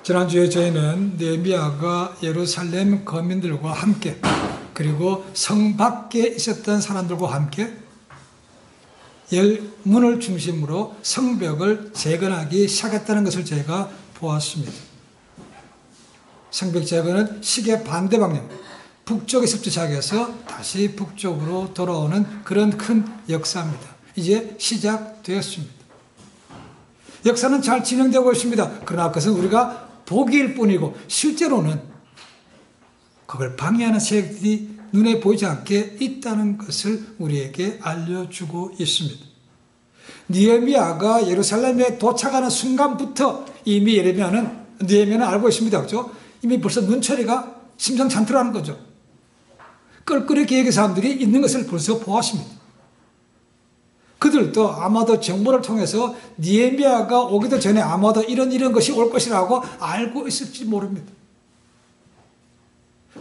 지난주에 저희는 느헤미야가 예루살렘 거민들과 함께 그리고 성 밖에 있었던 사람들과 함께 문을 중심으로 성벽을 재건하기 시작했다는 것을 저희가 보았습니다. 성벽 재건은 시계 반대 방향, 북쪽에서부터 시작해서 다시 북쪽으로 돌아오는 그런 큰 역사입니다. 이제 시작되었습니다. 역사는 잘 진행되고 있습니다. 그러나 그것은 우리가 보기일 뿐이고 실제로는 그걸 방해하는 세력들이 눈에 보이지 않게 있다는 것을 우리에게 알려주고 있습니다. 느헤미야가 예루살렘에 도착하는 순간부터 이미 느헤미야는 알고 있습니다. 그렇죠? 이미 벌써 눈초리가 심상찮더라는 거죠. 껄끄레 계획의 사람들이 있는 것을 벌써 보았습니다. 그들도 아마도 정보를 통해서 느헤미야가 오기도 전에 아마도 이런 것이 올 것이라고 알고 있을지 모릅니다.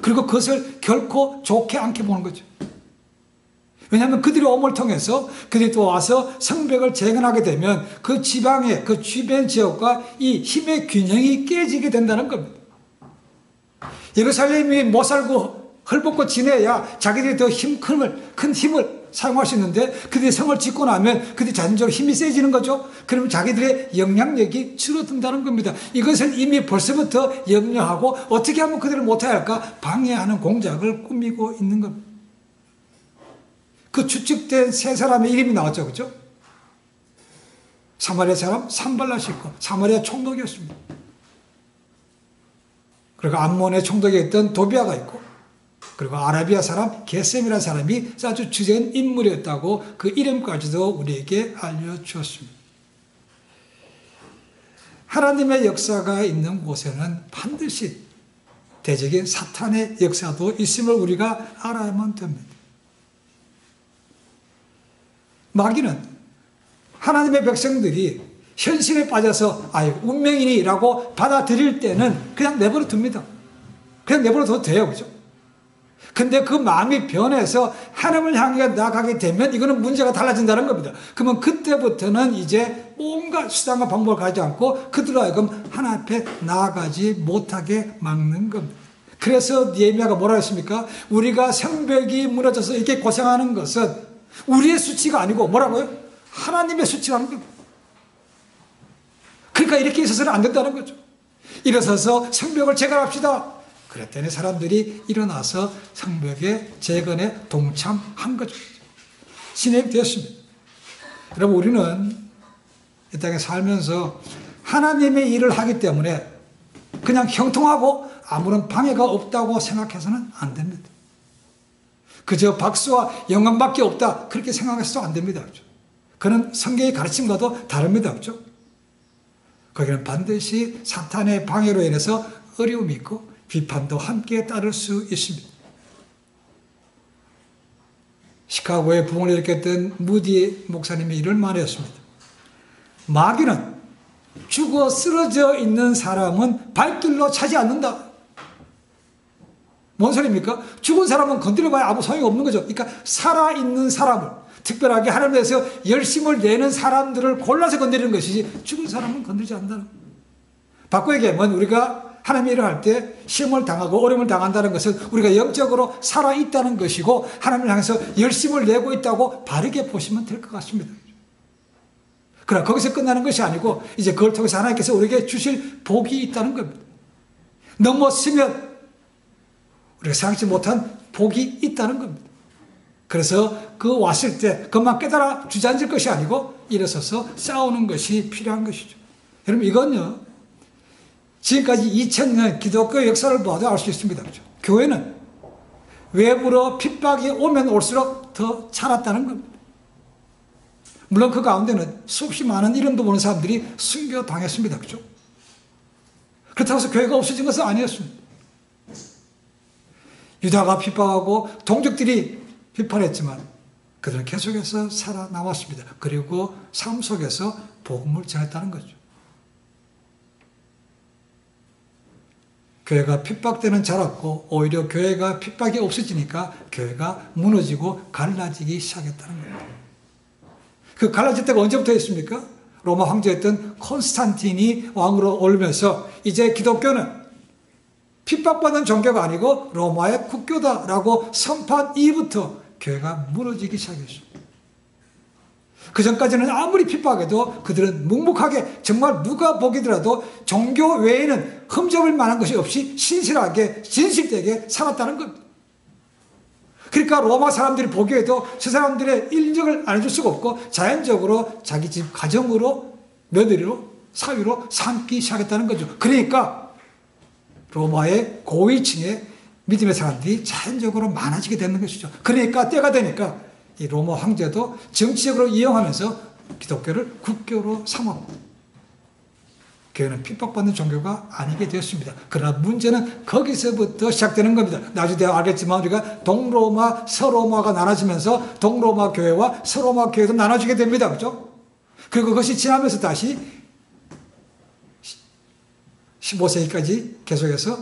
그리고 그것을 결코 좋게 않게 보는 거죠. 왜냐하면 그들의 오음을 통해서 그들이 또 와서 성벽을 재건하게 되면 그 지방의 그 주변 지역과 이 힘의 균형이 깨지게 된다는 겁니다. 예루살렘이 못 살고 헐벗고 지내야 자기들이 더 큰 힘을 사용할 수 있는데 그들이 성을 짓고 나면 그들이 자연적으로 힘이 세지는 거죠. 그러면 자기들의 영향력이 줄어든다는 겁니다. 이것을 이미 벌써부터 염려하고 어떻게 하면 그들을 못하게 할까 방해하는 공작을 꾸미고 있는 겁니다. 그 추측된 세 사람의 이름이 나왔죠. 그렇죠? 사마리아 사람 산발랏이 있고 사마리아 총독이었습니다. 그리고 암몬의 총독이었던 도비아가 있고 그리고 아라비아 사람 게셈이라는 사람이 아주 주된 인물이었다고 그 이름까지도 우리에게 알려주었습니다. 하나님의 역사가 있는 곳에는 반드시 대적인 사탄의 역사도 있음을 우리가 알아야만 됩니다. 마귀는 하나님의 백성들이 현실에 빠져서 운명이니라고 받아들일 때는 그냥 내버려 둡니다. 그냥 내버려 둬도 돼요. 그죠? 근데 그 마음이 변해서 하나님을 향해 나아가게 되면 이거는 문제가 달라진다는 겁니다. 그러면 그때부터는 이제 온갖 수단과 방법을 가지 않고 그들로 하여금 하나님 앞에 나아가지 못하게 막는 겁니다. 그래서 느헤미야가 뭐라 했습니까? 우리가 성벽이 무너져서 이렇게 고생하는 것은 우리의 수치가 아니고 뭐라고요? 하나님의 수치라는 겁니다. 그러니까 이렇게 있어서는 안 된다는 거죠. 일어서서 성벽을 재건합시다. 그랬더니 사람들이 일어나서 성벽의 재건에 동참한 거죠. 진행되었습니다. 여러분 우리는 이 땅에 살면서 하나님의 일을 하기 때문에 그냥 형통하고 아무런 방해가 없다고 생각해서는 안 됩니다. 그저 박수와 영광밖에 없다 그렇게 생각해서도 안 됩니다. 그는 성경의 가르침과도 다릅니다. 그렇죠? 거기는 반드시 사탄의 방해로 인해서 어려움이 있고 비판도 함께 따를 수 있습니다. 시카고에 부흥을 일으켰던 무디 목사님이 이런 말을 했습니다. 마귀는 죽어 쓰러져 있는 사람은 발길로 차지 않는다. 뭔 소리입니까? 죽은 사람은 건드려봐야 아무 소용이 없는 거죠. 그러니까 살아있는 사람을 특별하게 하나님에 대해서 열심을 내는 사람들을 골라서 건드리는 것이지 죽은 사람은 건드리지 않는다는 거예요. 바꿔 얘기하면 우리가 하나님의 일을 할 때 시험을 당하고 어려움을 당한다는 것은 우리가 영적으로 살아있다는 것이고 하나님을 향해서 열심을 내고 있다고 바르게 보시면 될 것 같습니다. 그러나 거기서 끝나는 것이 아니고 이제 그걸 통해서 하나님께서 우리에게 주실 복이 있다는 겁니다. 넘었으면 우리가 생각지 못한 복이 있다는 겁니다. 그래서 그 왔을 때 그것만 깨달아 주저앉을 것이 아니고 일어서서 싸우는 것이 필요한 것이죠. 여러분 이건요. 지금까지 2000년 기독교 역사를 봐도 알 수 있습니다. 그렇죠? 교회는 외부로 핍박이 오면 올수록 더 자랐다는 겁니다. 물론 그 가운데는 수없이 많은 이름도 모르는 사람들이 순교당했습니다. 그렇죠? 그렇다고 해서 교회가 없어진 것은 아니었습니다. 유다가 핍박하고 동족들이 비판했지만 그들은 계속해서 살아남았습니다. 그리고 삶 속에서 복음을 전했다는 거죠. 교회가 핍박되는 자랐고 오히려 교회가 핍박이 없어지니까 교회가 무너지고 갈라지기 시작했다는 겁니다. 그 갈라질 때가 언제부터 했습니까? 로마 황제였던 콘스탄틴이 왕으로 오르면서 이제 기독교는 핍박받는 종교가 아니고 로마의 국교다라고 선포한 이후부터 교회가 무너지기 시작했습니다. 그 전까지는 아무리 핍박해도 그들은 묵묵하게 정말 누가 보기더라도 종교 외에는 흠잡을 만한 것이 없이 신실하게 진실되게 살았다는 겁니다. 그러니까 로마 사람들이 보기에도 저 사람들의 인정을 안 해줄 수가 없고 자연적으로 자기 집 가정으로 며느리로 사위로 삼기 시작했다는 거죠. 그러니까 로마의 고위층의 믿음의 사람들이 자연적으로 많아지게 되는 것이죠. 그러니까 때가 되니까 이 로마 황제도 정치적으로 이용하면서 기독교를 국교로 삼았고 교회는 핍박받는 종교가 아니게 되었습니다. 그러나 문제는 거기서부터 시작되는 겁니다. 나중에 알겠지만 우리가 동로마, 서로마가 나눠지면서 동로마 교회와 서로마 교회도 나눠지게 됩니다. 그렇죠? 그리고 그것이 지나면서 다시 15세기까지 계속해서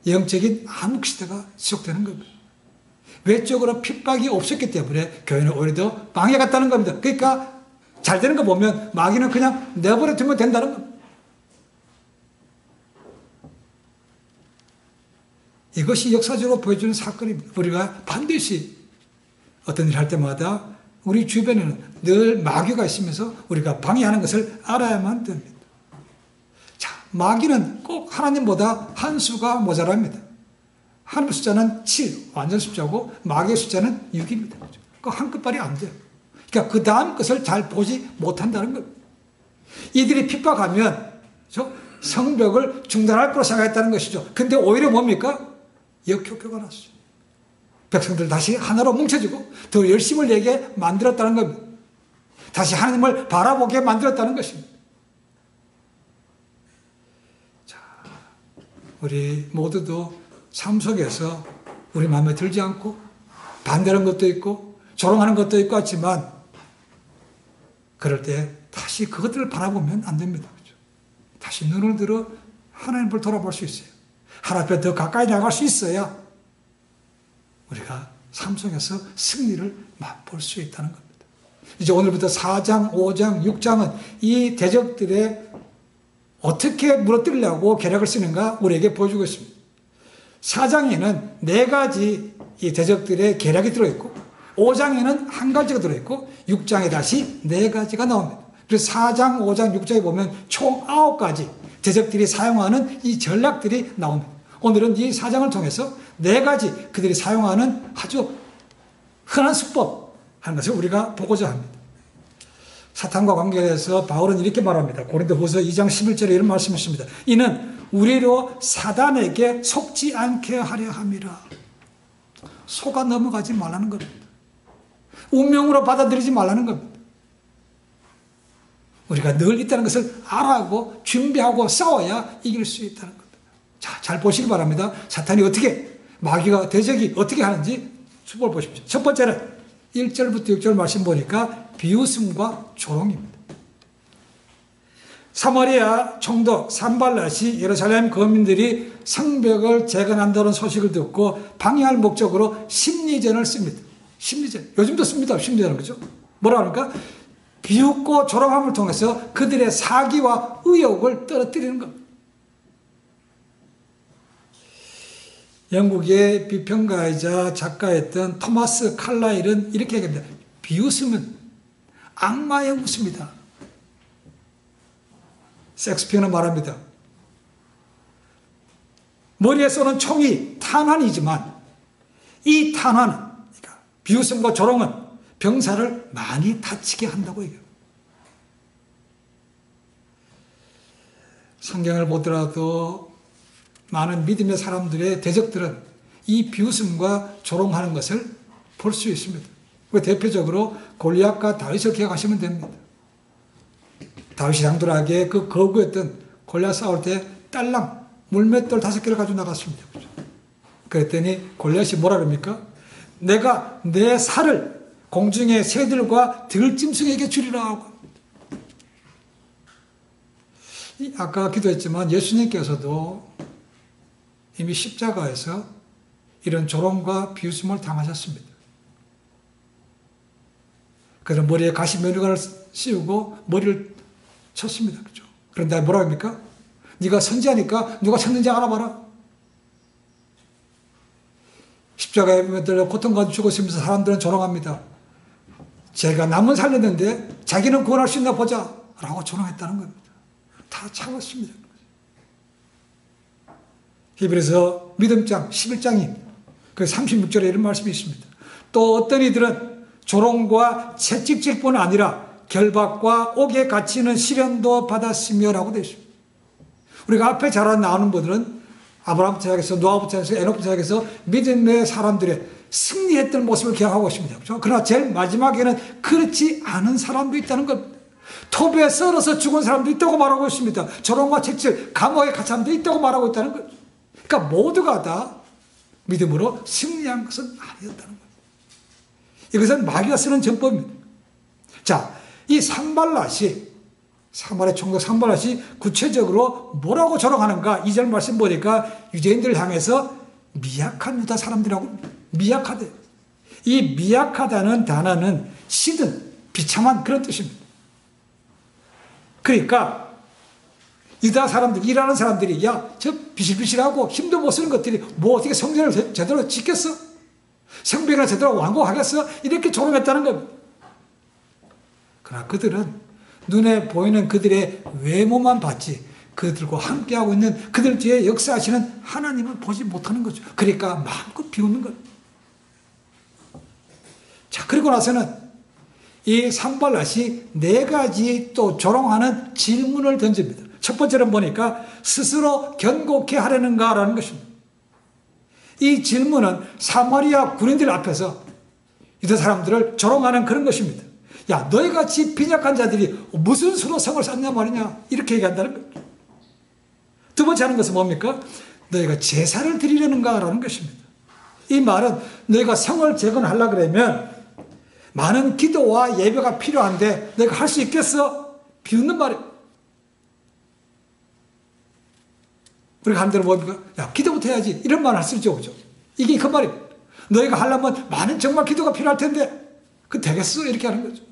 영적인 암흑시대가 지속되는 겁니다. 외적으로 핍박이 없었기 때문에 교회는 오히려 더 망해갔다는 겁니다. 그러니까 잘 되는 거 보면 마귀는 그냥 내버려 두면 된다는 겁니다. 이것이 역사적으로 보여주는 사건입니다. 우리가 반드시 어떤 일을 할 때마다 우리 주변에는 늘 마귀가 있으면서 우리가 방해하는 것을 알아야만 됩니다. 자, 마귀는 꼭 하나님보다 한 수가 모자랍니다. 하나님의 숫자는 7, 완전 숫자고 마귀의 숫자는 6입니다. 그 한 끝발이 안 돼요. 그러니까 그 다음 것을 잘 보지 못한다는 겁니다. 이들이 핍박하면 성벽을 중단할 거로 생각했다는 것이죠. 근데 오히려 뭡니까? 역효과가 났어요. 백성들 다시 하나로 뭉쳐지고 더 열심을 내게 만들었다는 겁니다. 다시 하나님을 바라보게 만들었다는 것입니다. 자, 우리 모두도 삶 속에서 우리 마음에 들지 않고 반대하는 것도 있고 조롱하는 것도 있고 하지만 그럴 때 다시 그것들을 바라보면 안 됩니다. 그렇죠? 다시 눈을 들어 하나님을 돌아볼 수 있어요. 하나님 앞에 더 가까이 나갈 수 있어야 우리가 삶 속에서 승리를 맛볼 수 있다는 겁니다. 이제 오늘부터 4장, 5장, 6장은 이 대적들의 어떻게 무너뜨리려고 계략을 쓰는가 우리에게 보여주고 있습니다. 4장에는 4가지 이 대적들의 계략이 들어있고 5장에는 한 가지가 들어있고 6장에 다시 4가지가 나옵니다. 그래서 4장, 5장, 6장에 보면 총 9가지 대적들이 사용하는 이 전략들이 나옵니다. 오늘은 이 4장을 통해서 4가지 그들이 사용하는 아주 흔한 수법 하는 것을 우리가 보고자 합니다. 사탄과 관계해서 바울은 이렇게 말합니다. 고린도후서 2장 11절에 이런 말씀이 있습니다. 이는 우리로 사단에게 속지 않게 하려 함이라. 속아 넘어가지 말라는 겁니다. 운명으로 받아들이지 말라는 겁니다. 우리가 늘 있다는 것을 알아하고 준비하고 싸워야 이길 수 있다는 겁니다. 자, 잘 보시기 바랍니다. 사탄이 어떻게, 마귀가, 대적이 어떻게 하는지 수법을 보십시오. 첫 번째는 1절부터 6절 말씀 보니까 비웃음과 조롱입니다. 사마리아 총독 산발랏이 예루살렘 거민들이 성벽을 재건한다는 소식을 듣고 방해할 목적으로 심리전을 씁니다. 심리전. 요즘도 씁니다. 심리전은. 그죠? 뭐라 합니까? 비웃고 조롱함을 통해서 그들의 사기와 의욕을 떨어뜨리는 겁니다. 영국의 비평가이자 작가였던 토마스 칼라일은 이렇게 얘기합니다. 비웃음은 악마의 웃음이다. 섹스피어는 말합니다. 머리에 쏘는 총이 탄환이지만 이 탄환은, 그러니까 비웃음과 조롱은 병사를 많이 다치게 한다고 얘기해요. 성경을 보더라도 많은 믿음의 사람들의 대적들은 이 비웃음과 조롱하는 것을 볼 수 있습니다. 대표적으로 골리앗과 다윗을 기억하시면 됩니다. 다윗이 당돌하게 그 거구였던 골리앗 싸울 때 딸랑 물맷돌 5개를 가지고 나갔습니다. 그랬더니 골리앗이 뭐라 그럽니까? 내가 내 살을 공중의 새들과 들짐승에게 주리라 하고. 아까 기도했지만 예수님께서도 이미 십자가에서 이런 조롱과 비웃음을 당하셨습니다. 그래서 머리에 가시면류관을 씌우고 머리를 쳤습니다. 그죠? 그런데 뭐라고 합니까? 네가 선지하니까 누가 쳤는지 알아봐라. 십자가에 매달려 고통받고 죽었으면서 사람들은 조롱합니다. 제가 남은 살렸는데 자기는 구원할 수 있나 보자 라고 조롱했다는 겁니다. 다 참았습니다. 히브리서 믿음장 11장입니다. 그 36절에 이런 말씀이 있습니다. 또 어떤 이들은 조롱과 채찍질뿐 아니라 결박과 옥에 갇히는 시련도 받았으며 라고 되어 있습니다. 우리가 앞에 잘 나오는 분들은 아브라함부터 시작해서 노아부터 시작해서 에녹부터 시작해서 믿음의 사람들의 승리했던 모습을 기억하고 있습니다. 그렇죠? 그러나 제일 마지막에는 그렇지 않은 사람도 있다는 겁니다. 톱에 썰어서 죽은 사람도 있다고 말하고 있습니다. 조롱과 채찍, 감옥에 갇힌 사람도 있다고 말하고 있다는 거죠. 그러니까 모두가 다 믿음으로 승리한 것은 아니었다는 겁니다. 이것은 마귀가 쓰는 전법입니다. 자, 이 산발랏이 사마리아 총독 산발랏이 구체적으로 뭐라고 조롱하는가? 2절 말씀 보니까 유대인들을 향해서 미약한 유다 사람들이라고 합니다. 미약하대. 이 미약하다는 단어는 시든 비참한 그런 뜻입니다. 그러니까 유다 사람들, 일하는 사람들이 저 비실비실하고 힘도 못 쓰는 것들이 뭐 어떻게 성전을 제대로 짓겠어? 성벽이나 제대로 완공하겠어? 이렇게 조롱했다는 겁니다. 그러나 그들은 눈에 보이는 그들의 외모만 봤지 그들과 함께하고 있는 그들 뒤에 역사하시는 하나님을 보지 못하는 거죠. 그러니까 마음껏 비웃는 거예요. 자, 그리고 나서는 이 산발랏이 4가지 또 조롱하는 질문을 던집니다. 첫 번째는 보니까 스스로 견고케 하려는가라는 것입니다. 이 질문은 사마리아 군인들 앞에서 유다 사람들을 조롱하는 그런 것입니다. 야, 너희같이 빈약한 자들이 무슨 수로 성을 쌓냐 말이냐 이렇게 얘기한다는 거죠. 두 번째 하는 것은 뭡니까? 너희가 제사를 드리려는가라는 것입니다. 이 말은 너희가 성을 재건하려고 그러면 많은 기도와 예배가 필요한데 너희가 할 수 있겠어? 비웃는 말이에요. 우리가 하는 대로 뭡니까? 야, 기도부터 해야지 이런 말 할 수 있죠. 그죠? 이게 그 말이에요. 너희가 하려면 많은 정말 기도가 필요할 텐데 그 되겠어? 이렇게 하는 거죠.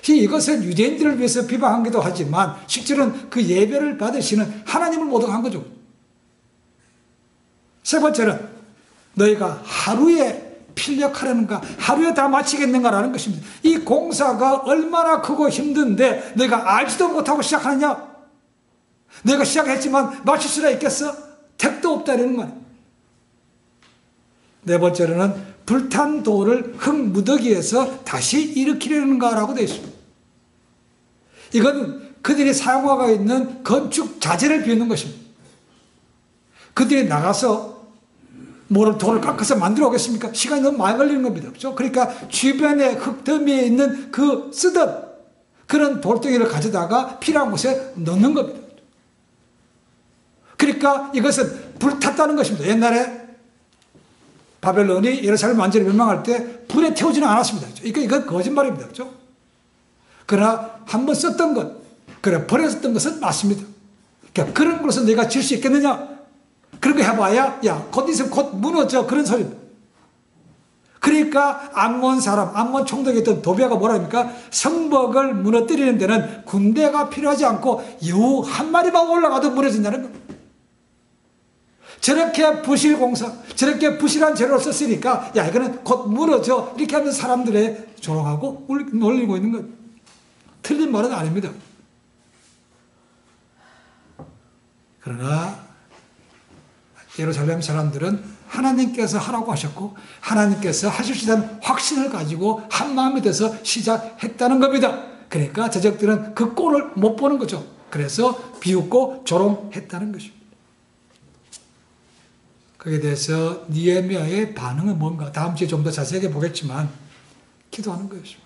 이것은 유대인들을 위해서 비방하기도 하지만 실제로는 그 예배를 받으시는 하나님을 모독한 거죠. 세 번째는 너희가 하루에 필력하려는가, 하루에 다 마치겠는가라는 것입니다. 이 공사가 얼마나 크고 힘든데 너희가 알지도 못하고 시작하느냐? 너희가 시작했지만 마칠 수가 있겠어? 택도 없다는 말이에요. 네 번째로는 불탄 돌을 흙무더기에서 다시 일으키려는가라고 되어 있습니다. 이건 그들이 사용하고 있는 건축 자재를 비우는 것입니다. 그들이 나가서 돌을 깎아서 만들어 오겠습니까? 시간이 너무 많이 걸리는 겁니다. 그렇죠? 그러니까 주변에 흙더미에 있는 그 쓰던 그런 돌덩이를 가져다가 필요한 곳에 넣는 겁니다. 그러니까 이것은 불탔다는 것입니다. 옛날에 바벨론이 예루살렘 완전히 멸망할 때 불에 태우지는 않았습니다. 이건 거짓말입니다. 그렇죠? 그러나 한번 썼던 것, 버렸던 것은 맞습니다. 그러니까 그런 것을 내가 질 수 있겠느냐? 그런 거 해봐야, 곧 있으면 곧 무너져. 그런 소리입니다. 그러니까 암몬 총독이었던 도비아가 뭐라 합니까? 성벽을 무너뜨리는 데는 군대가 필요하지 않고 여우 한 마리만 올라가도 무너진다는 겁니다. 저렇게 부실 공사, 저렇게 부실한 재료를 썼으니까 이거는 곧 무너져. 이렇게 하면 사람들의 조롱하고 놀리고 있는 것. 틀린 말은 아닙니다. 그러나 예루살렘 사람들은 하나님께서 하라고 하셨고 하나님께서 하실 수 있다는 확신을 가지고 한 마음이 돼서 시작했다는 겁니다. 그러니까 저적들은 그 꼴을 못 보는 거죠. 그래서 비웃고 조롱했다는 것입니다. 거기에 대해서 느헤미야의 반응은 뭔가 다음 주에 좀 더 자세하게 보겠지만 기도하는 것입니다.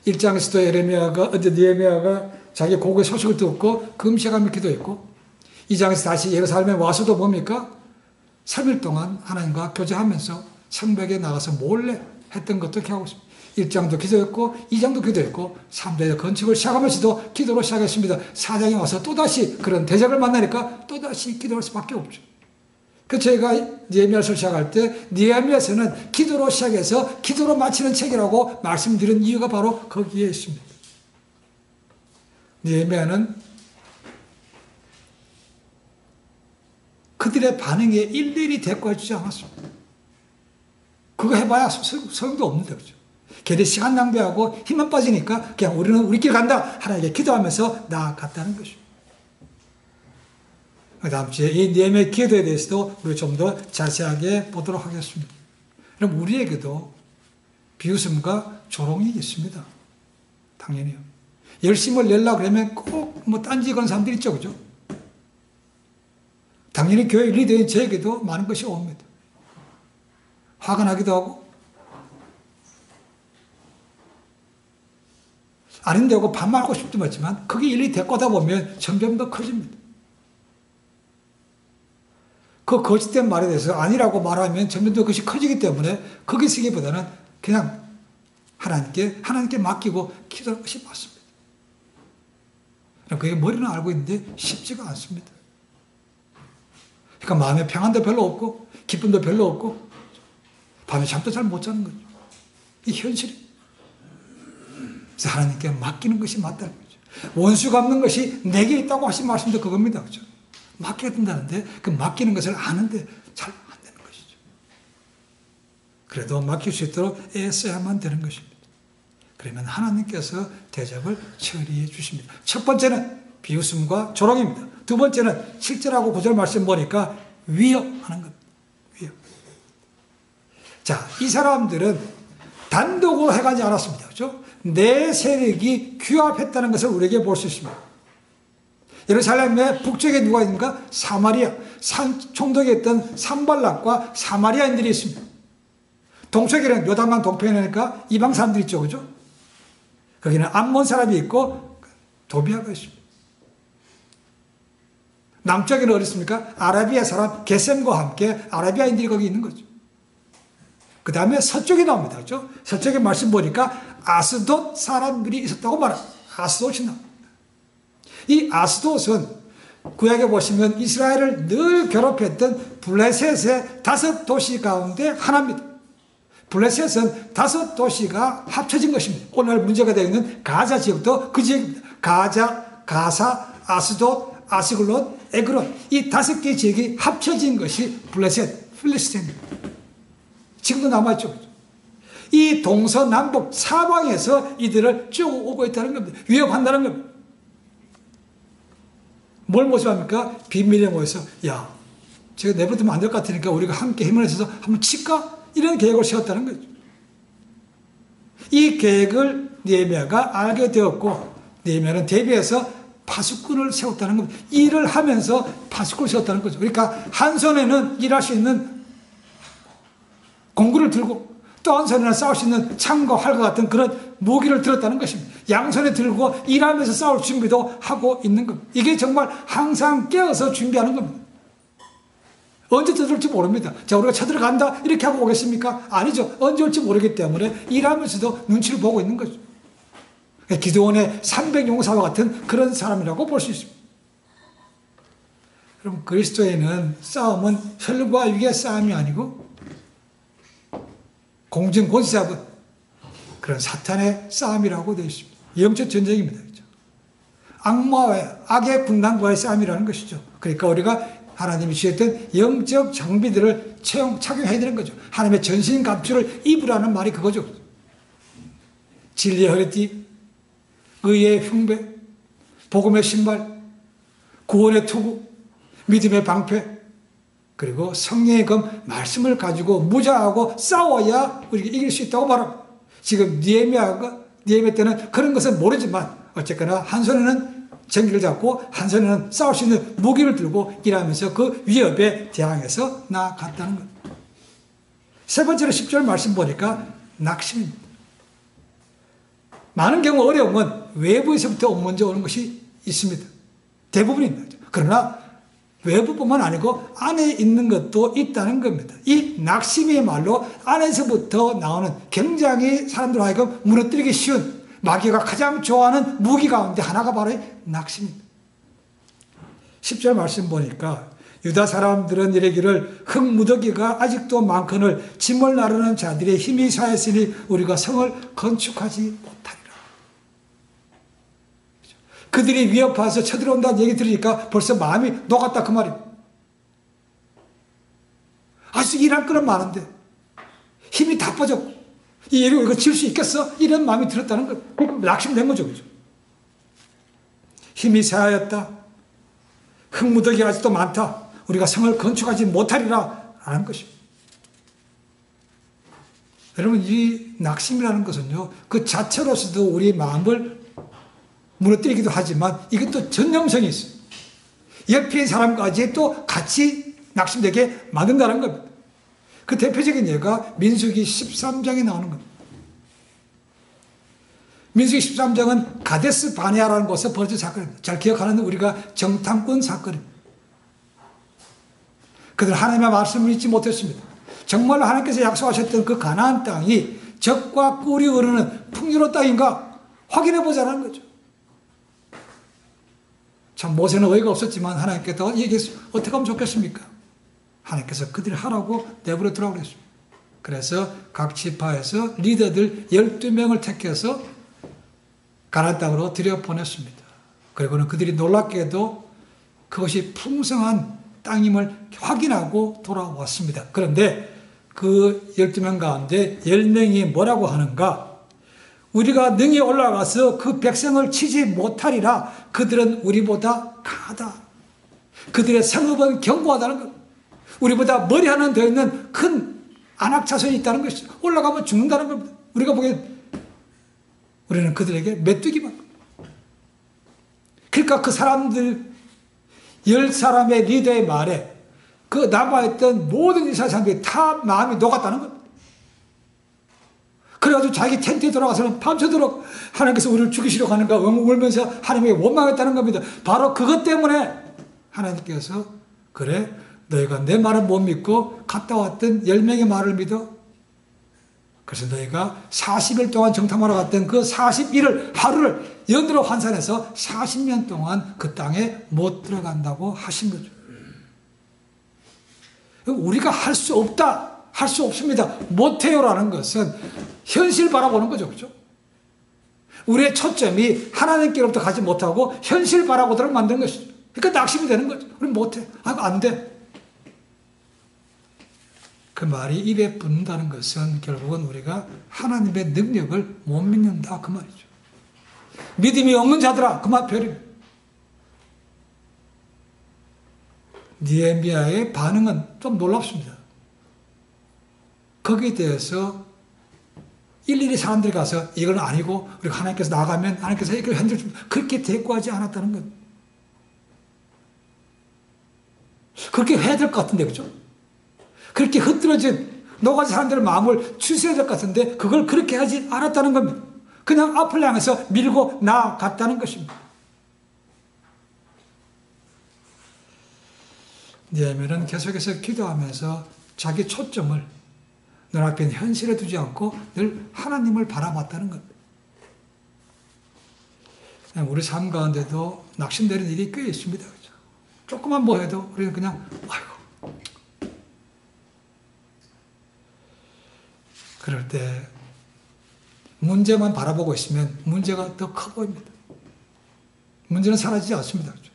1장에서도 느헤미야가 자기 고국의 소식을 듣고 금식하며 기도했고 2장에서 다시 예루살렘에 와서도 뭡니까? 3일 동안 하나님과 교제하면서 성벽에 나가서 몰래 했던 것도 기억하고 있습니다. 1장도 기도했고 2장도 기도했고 3장에서 건축을 시작하면서도 기도로 시작했습니다. 4장에 와서 또다시 그런 대적을 만나니까 또다시 기도할 수밖에 없죠. 그래서 저희가 느헤미야서를 시작할 때 느헤미야서는 기도로 시작해서 기도로 마치는 책이라고 말씀드린 이유가 바로 거기에 있습니다. 느헤미야는 그들의 반응에 일일이 대꾸해 주지 않았습니다. 그거 해봐야 소용도 없는데, 그죠? 걔네 시간 낭비하고 힘만 빠지니까 그냥 우리는 우리끼리 간다. 하나님께 기도하면서 나아갔다는 것입니다. 다음 주에 이 느헤미야의 기도에 대해서도 우리 좀 더 자세하게 보도록 하겠습니다. 그럼 우리에게도 비웃음과 조롱이 있습니다. 당연히요. 열심을 내려고 그러면 꼭 뭐 딴지 거는 사람들이 있죠, 그죠? 당연히 교회 리더인 저에게도 많은 것이 옵니다. 화가 나기도 하고, 아닌데 하고 반말하고 싶지만, 그게 일일이 대꾸하다 보면 점점 더 커집니다. 그 거짓된 말에 대해서 아니라고 말하면 점점 더 그것이 커지기 때문에 거기 쓰기보다는 그냥 하나님께 맡기고 기도하는 것이 맞습니다. 그게 머리는 알고 있는데 쉽지가 않습니다. 그러니까 마음에 평안도 별로 없고 기쁨도 별로 없고 밤에 잠도 잘 못 자는 거죠. 이 현실이. 그래서 하나님께 맡기는 것이 맞다는 거죠. 원수 갚는 것이 내게 있다고 하신 말씀도 그겁니다. 그렇죠? 맡겨야 된다는데 그 맡기는 것을 아는데 잘 안 되는 것이죠. 그래도 맡길 수 있도록 애써야만 되는 것입니다. 그러면 하나님께서 대접을 처리해 주십니다. 첫 번째는 비웃음과 조롱입니다. 두 번째는 7절하고 9절 말씀 보니까 위협하는 겁니다. 위협. 자, 이 사람들은 단독으로 해가지 않았습니다. 그렇죠? 네 세력이 규합했다는 것을 우리에게 볼 수 있습니다. 예루살렘의 북쪽에 누가 있는가? 사마리아. 총독에 있던 산발락과 사마리아인들이 있습니다. 동쪽에는 요단강 동편이니까 이방 사람들이 있죠. 그죠? 거기는 암몬 사람이 있고 도비아가 있습니다. 남쪽에는 어디 있습니까? 아라비아 사람 게셈과 함께 아라비아인들이 거기 있는 거죠. 그 다음에 서쪽에 나옵니다. 그렇죠? 서쪽에 말씀 보니까 아스돗 사람들이 있었다고 말합니다. 아스돗이 나옵니다. 이 아스돗은 구약에 보시면 이스라엘을 늘 괴롭혔던 블레셋의 5도시 가운데 하나입니다. 블레셋은 5도시가 합쳐진 것입니다. 오늘 문제가 되어 있는 가자 지역도 그 지역입니다. 가사, 아스돗, 아스글론, 에그론 이 5개 지역이 합쳐진 것이 블레셋, 필리스틴입니다. 지금도 남아있죠. 이 동서남북 사방에서 이들을 쭉 오고 있다는 겁니다. 위협한다는 겁니다. 뭘 모집합니까? 비밀에 모여서 야, 제가 내버리면 안 될 것 같으니까 우리가 함께 힘을 내서 한번 칠까? 이런 계획을 세웠다는 거죠. 이 계획을 느헤미야가 알게 되었고 느헤미야는 대비해서 파수꾼을 세웠다는 겁니다. 일을 하면서 파수꾼을 세웠다는 거죠. 그러니까 한 손에는 일할 수 있는 공구를 들고 또 한 손에는 싸울 수 있는 창과 활과 같은 그런 무기를 들었다는 것입니다. 양손에 들고 일하면서 싸울 준비도 하고 있는 겁니다. 이게 정말 항상 깨어서 준비하는 겁니다. 언제 쳐들지 모릅니다. 자, 우리가 쳐들어간다 이렇게 하고 오겠습니까? 아니죠. 언제 올지 모르기 때문에 일하면서도 눈치를 보고 있는 거죠. 기드온의 300용사와 같은 그런 사람이라고 볼 수 있습니다. 그럼 그리스도인은 싸움은 혈과 육의 싸움이 아니고 공중 권세 잡은 그런 사탄의 싸움이라고 되어 있습니다. 영적 전쟁입니다. 그렇죠? 악마와 악의 군단과의 싸움이라는 것이죠. 그러니까 우리가 하나님이 주셨던 영적 장비들을 착용해야 되는 거죠. 하나님의 전신 갑주를 입으라는 말이 그거죠. 진리의 허리띠, 의의 흉배, 복음의 신발, 구원의 투구, 믿음의 방패, 그리고 성령의 검, 말씀을 가지고 무장하고 싸워야 우리가 이길 수 있다고 말합니다. 지금 느헤미야 때는 그런 것은 모르지만 어쨌거나 한 손에는 전기를 잡고 한 손에는 싸울 수 있는 무기를 들고 일하면서 그 위협에 대항해서 나아갔다는 것. 세 번째로 10절 말씀 보니까 낙심입니다. 많은 경우 어려움은 외부에서부터 먼저 오는 것이 있습니다. 대부분입니다. 그러나 외부뿐만 아니고 안에 있는 것도 있다는 겁니다. 이 낙심이야말로 안에서부터 나오는 굉장히 사람들 하여금 무너뜨리기 쉬운 마귀가 가장 좋아하는 무기 가운데 하나가 바로 낙심입니다. 10절 말씀 보니까 유다 사람들은 이르기를 흙무더기가 아직도 많거늘 짐을 나르는 자들의 힘이 사했으니 우리가 성을 건축하지 못하리라. 그들이 위협해서 쳐들어온다는 얘기 들으니까 벌써 마음이 녹았다 그 말이에요. 아직 일할 거는 많은데 힘이 다 빠졌고 이 일을 이거 지을 수 있겠어? 이런 마음이 들었다는 거. 그러니까 낙심된 거죠. 그죠? 힘이 쇠하였다. 흙무더기가 아직도 많다. 우리가 성을 건축하지 못하리라 하는 것입니다. 여러분, 이 낙심이라는 것은요, 그 자체로서도 우리 마음을 무너뜨리기도 하지만 이것도 전념성이 있어요. 옆에 사람까지 또 같이 낙심되게 만든다는 겁니다. 그 대표적인 예가 민수기 13장에 나오는 겁니다. 민수기 13장은 가데스 바네아라는 곳에서 벌어진 사건입니다. 잘 기억하는 우리가 정탐꾼 사건입니다. 그들은 하나님의 말씀을 잊지 못했습니다. 정말로 하나님께서 약속하셨던 그 가나안 땅이 적과 꿀이 흐르는 풍요로운 땅인가 확인해 보자는 거죠. 참 모세는 어이가 없었지만 하나님께서 얘기했어요. 어떻게 하면 좋겠습니까? 하나님께서 그들이 하라고 내버려 두라고 그랬습니다. 그래서 각 지파에서 리더들 12명을 택해서 가나안 땅으로 들여보냈습니다. 그리고는 그들이 놀랍게도 그것이 풍성한 땅임을 확인하고 돌아왔습니다. 그런데 그 12명 가운데 10명이 뭐라고 하는가? 우리가 능히 올라가서 그 백성을 치지 못하리라. 그들은 우리보다 강하다. 그들의 성읍은 견고하다는 것. 우리보다 머리 하나 더 있는 큰 안악자손이 있다는 것이죠. 올라가면 죽는다는 겁니다. 우리가 보기엔 우리는 그들에게 메뚜기만. 그러니까 그 사람들 10사람의 리더의 말에 그 남아있던 모든 이스라엘 사람들이 다 마음이 녹았다는 겁니다. 그래가지고 자기 텐트에 들어가서는 밤새도록 하나님께서 우리를 죽이시려고 하는가 울면서 하나님에게 원망했다는 겁니다. 바로 그것 때문에 하나님께서 그래 너희가 내 말을 못 믿고 갔다 왔던 10명의 말을 믿어. 그래서 너희가 40일 동안 정탐하러 갔던 그 41일 하루를 연으로 환산해서 40년 동안 그 땅에 못 들어간다고 하신 거죠. 우리가 할 수 없다, 할 수 없습니다, 못해요라는 것은 현실 바라보는 거죠. 그렇죠? 우리의 초점이 하나님께로부터 가지 못하고 현실 바라보도록 만드는 것이죠. 그러니까 낙심이 되는 거죠. 우리 못해. 안 돼. 그 말이 입에 붙는다는 것은 결국은 우리가 하나님의 능력을 못 믿는다 그 말이죠. 믿음이 없는 자들아 그 말 별입니다. 느헤미야의 반응은 좀 놀랍습니다. 거기에 대해서 일일이 사람들이 가서 이건 아니고 우리가 하나님께서 나가면 하나님께서 이걸 흔들줍니다. 그렇게 대꾸하지 않았다는 것. 그렇게 해야 될 것 같은데 그렇죠? 그렇게 흐트러진 노가지 사람들의 마음을 추스려야 될 것 같은데 그걸 그렇게 하지 않았다는 겁니다. 그냥 앞을 향해서 밀고 나아갔다는 것입니다. 느헤미야는 계속해서 기도하면서 자기 초점을 눈앞에 있는 현실에 두지 않고 늘 하나님을 바라봤다는 겁니다. 우리 삶 가운데도 낙심되는 일이 꽤 있습니다. 그렇죠? 조금만 뭐 해도 우리는 그냥 아이고. 그럴 때 문제만 바라보고 있으면 문제가 더 커 보입니다. 문제는 사라지지 않습니다. 그렇죠?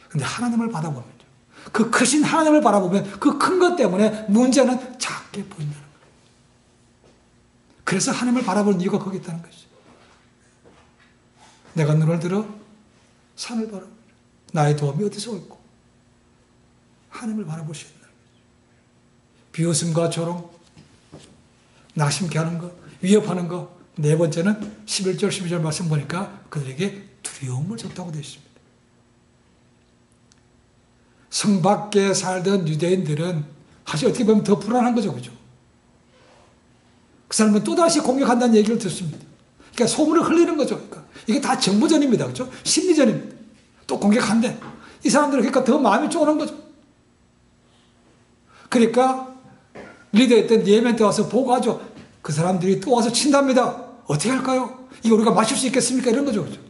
근데 하나님을 바라보면 그 크신 하나님을 바라보면 그 큰 것 때문에 문제는 작게 보인다는 거예요. 그래서 하나님을 바라보는 이유가 거기 있다는 것이죠. 내가 눈을 들어 산을 바라보라. 나의 도움이 어디서 올고 하나님을 바라볼 수 있는 거죠. 비웃음과 조롱, 낙심케 하는 거, 위협하는 거. 네 번째는 11절 12절 말씀 보니까 그들에게 두려움을 줬다고 되어 있습니다. 성 밖에 살던 유대인들은 사실 어떻게 보면 더 불안한 거죠. 그죠? 그 사람은 또다시 공격한다는 얘기를 듣습니다. 그러니까 소문을 흘리는 거죠. 그러니까 이게 다 정보전입니다. 그죠? 심리전입니다. 또 공격한대. 이 사람들은 그러니까 더 마음이 쪼는 거죠. 그러니까 리더였던 느헤미야한테 와서 보고하죠. 그 사람들이 또 와서 친답니다. 어떻게 할까요? 이거 우리가 맞출 수 있겠습니까? 이런 거죠. 그죠?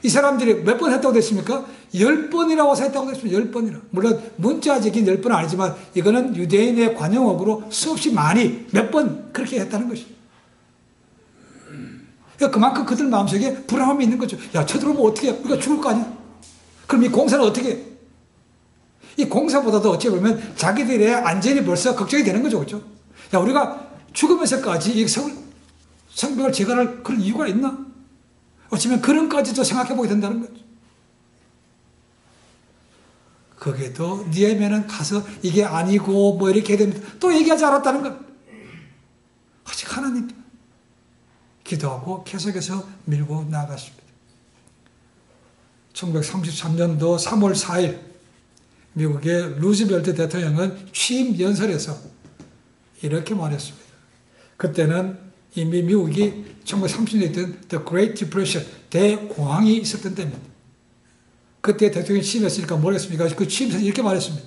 이 사람들이 몇 번 했다고 됐습니까? 10번이나 와서 했다고 됐습니다. 10번이나. 물론 문자적인 10번은 아니지만 이거는 유대인의 관용어로 수없이 많이 몇 번 그렇게 했다는 것입니다. 그러니까 그만큼 그들 마음속에 불안함이 있는 거죠. 야, 쳐들어오면 어떻게 해? 우리가 죽을 거 아니야? 그럼 이 공사는 어떻게 해? 이 공사보다도 어찌 보면 자기들의 안전이 벌써 걱정이 되는 거죠. 그렇죠? 야, 우리가 죽으면서까지 이 성벽을 재건할 그런 이유가 있나? 어쩌면 그런까지도 생각해 보게 된다는 거죠. 거기에도 느헤미야는 가서 이게 아니고 뭐 이렇게 되면 또 얘기하지 않았다는 것. 아직 하나님 기도하고 계속해서 밀고 나갔습니다. 1933년도 3월 4일 미국의 루즈벨트 대통령은 취임 연설에서 이렇게 말했습니다. 그때는 이미 미국이 1930년에 있던 The Great Depression, 대공황이 있었던 때입니다. 그때 대통령이 취임했으니까 뭘 했습니까? 그 취임에서 이렇게 말했습니다.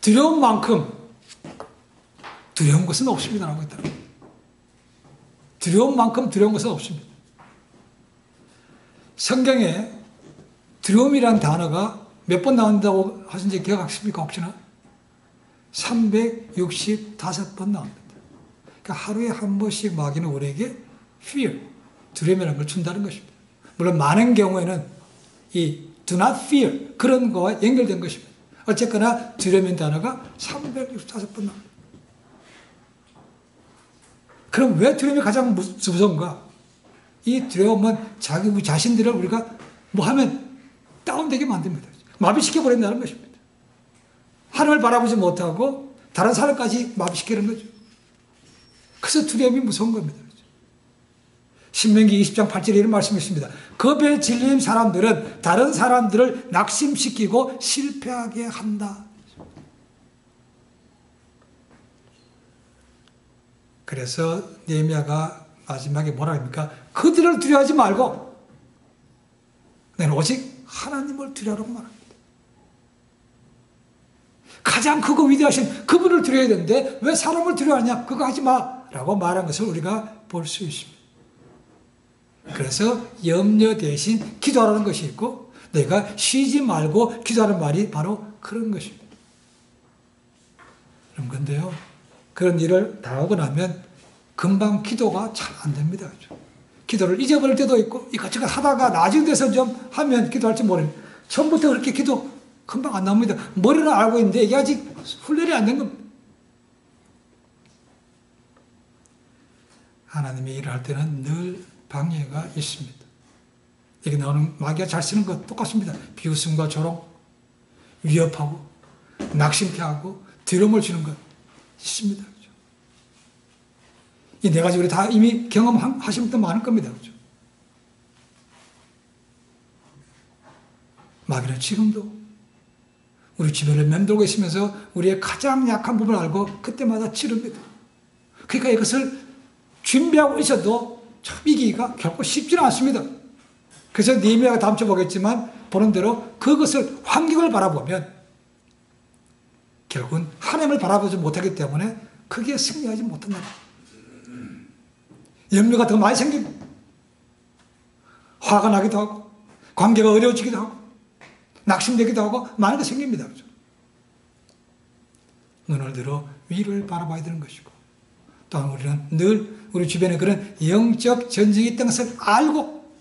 두려운 만큼 두려운 것은 없습니다. 라고 했다. 두려운 만큼 두려운 것은 없습니다. 성경에 두려움이라는 단어가 몇 번 나온다고 하신지 기억하십니까? 혹시나? 365번 나옵니다. 그러니까 하루에 한 번씩 마귀는 우리에게 fear, 두려움이라는 걸 준다는 것입니다. 물론 많은 경우에는 이 do not fear 그런 거와 연결된 것입니다. 어쨌거나 두려움인 단어가 365번 나옵니다. 그럼 왜 두려움이 가장 무서운가? 이 두려움은 자기 자신들을 우리가 뭐 하면 다운되게 만듭니다. 마비시켜버린다는 것입니다. 하늘을 바라보지 못하고 다른 사람까지 마비시키는 거죠. 그래서 두려움이 무서운 겁니다. 신명기 20장 8절에 이런 말씀이 있습니다. 겁에 질린 사람들은 다른 사람들을 낙심시키고 실패하게 한다. 그래서 느헤미야가 마지막에 뭐라 합니까? 그들을 두려워하지 말고 너는 오직 하나님을 두려워하라고 말합니다. 가장 크고 위대하신 그분을 두려워야 되는데 왜 사람을 두려워하냐? 그거 하지 마라고 말한 것을 우리가 볼 수 있습니다. 그래서 염려 대신 기도하라는 것이 있고 내가 쉬지 말고 기도하는 말이 바로 그런 것입니다. 그런 건데요. 그런 일을 다 하고 나면 금방 기도가 잘 안 됩니다. 기도를 잊어버릴 때도 있고 이것저것 하다가 나중 돼서 좀 하면 기도할지 모릅니다. 처음부터 그렇게 기도 금방 안 나옵니다. 머리는 알고 있는데 이게 아직 훈련이 안 된 겁니다. 하나님의 일을 할 때는 늘 방해가 있습니다. 여기 나오는 마귀가 잘 쓰는 것 똑같습니다. 비웃음과 조롱, 위협하고 낙심케 하고 두려움을 주는 것 있습니다. 이 네 가지 우리 다 이미 경험하신 분도 많을 겁니다. 그렇죠? 마귀는 지금도 우리 주변을 맴돌고 있으면서 우리의 가장 약한 부분을 알고 그때마다 치릅니다. 그러니까 이것을 준비하고 있어도 참 이기기가 결코 쉽지는 않습니다. 그래서 느헤미야가 다음 주에 보겠지만 보는 대로 그것을 환경을 바라보면 결국은 하나님을 바라보지 못하기 때문에 크게 승리하지 못한다. 염려가 더 많이 생깁니다. 화가 나기도 하고 관계가 어려워지기도 하고 낙심되기도 하고 많은 게 생깁니다. 그렇죠? 눈을 들어 위를 바라봐야 되는 것이고 또한 우리는 늘 우리 주변에 그런 영적 전쟁이 있다는 것을 알고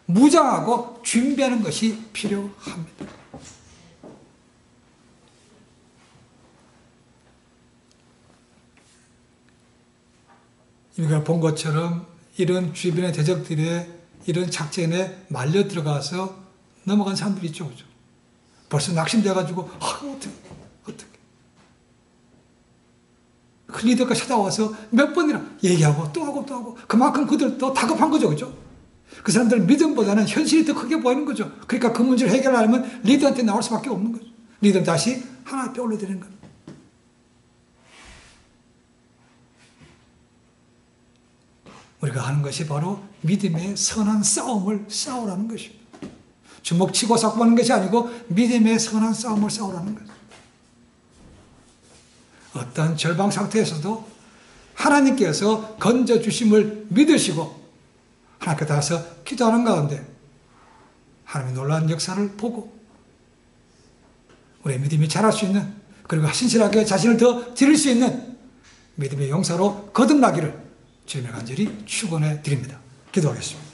무장하고 준비하는 것이 필요합니다. 우리가 본 것처럼 이런 주변의 대적들의 이런 작전에 말려 들어가서 넘어간 사람들이 있죠. 그죠? 벌써 낙심돼가지고 어떻게 그 리더가 찾아와서 몇 번이나 얘기하고 또 하고 그만큼 그들도 다급한 거죠. 그죠? 그 사람들 믿음보다는 현실이 더 크게 보이는 거죠. 그러니까 그 문제를 해결하려면 리더한테 나올 수밖에 없는 거죠. 리더는 다시 하나 앞에 올려드리는 겁니다. 우리가 하는 것이 바로 믿음의 선한 싸움을 싸우라는 것입니다. 주먹치고 싸움하는 것이 아니고 믿음의 선한 싸움을 싸우라는 것입니다. 어떤 절방 상태에서도 하나님께서 건져주심을 믿으시고 하나님께 닿아서 기도하는 가운데 하나님의 놀라운 역사를 보고 우리의 믿음이 자랄 수 있는 그리고 신실하게 자신을 더 드릴 수 있는 믿음의 용사로 거듭나기를 주님을 간절히 축원해 드립니다. 기도하겠습니다.